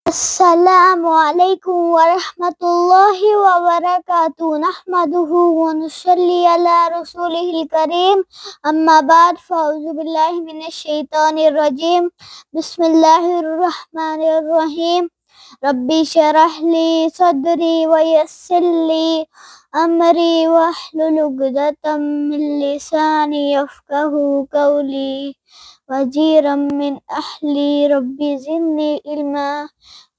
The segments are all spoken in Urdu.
السلام عليكم ورحمة الله وبركاته نحمده ونصلي على رسوله الكريم أما بعد فأعوذ بالله من الشيطان الرجيم بسم الله الرحمن الرحيم ربي اشرح لي صدري ويسر لي أمري واحلل عقدة من لساني يفقه قولي وزيرا من أهلي ربي زدني علما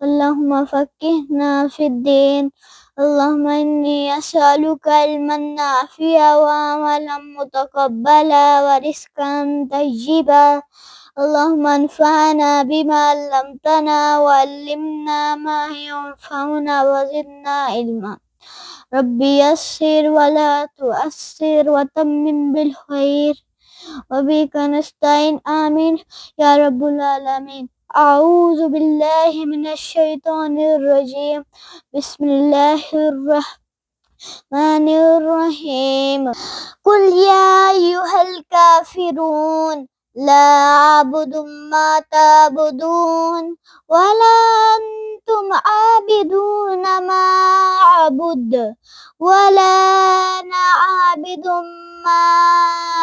اللهم فقهنا في الدين اللهم إني أسألك علما نافعا وعملا متقبلا ورزقا طيبا اللهم انفعنا بما علمتنا وعلمنا ما ينفعنا وزدنا علما ربي يسر ولا تؤثر وتمم بالخير وبك نستعين آمين يا رب العالمين أعوذ بالله من الشيطان الرجيم بسم الله الرحمن الرحيم قل يا أيها الكافرون لا أعبد ما تعبدون ولا أنتم عابدون ما أعبد ولا أنا عابد ما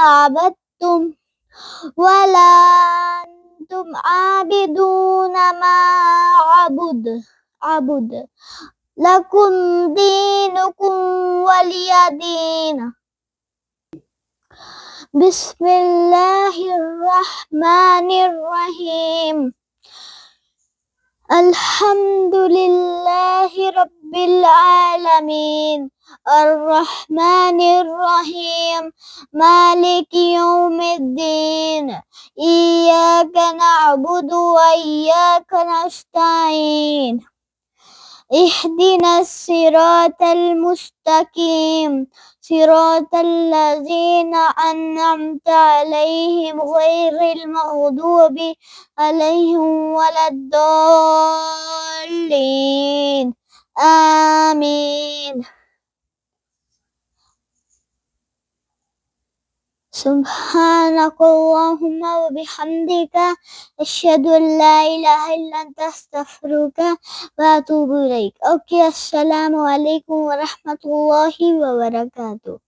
عبدتم ولا أنتم عابدون ما أعبد لكم دينكم ولي دين بسم الله الرحمن الرحيم الحمد لله رب العالمين الرحمن الرحيم مالك يوم الدين إياك نعبد وإياك نستعين اهدنا الصراط المستقيم صراط الذين أنعمت عليهم غير المغضوب عليهم ولا الضالين آمين سبحانك اللهم وبحمدك أشهد أن لا إله إلا أنت أستغفرك وأتوب إليك. Okay, السلام عليكم ورحمة الله وبركاته.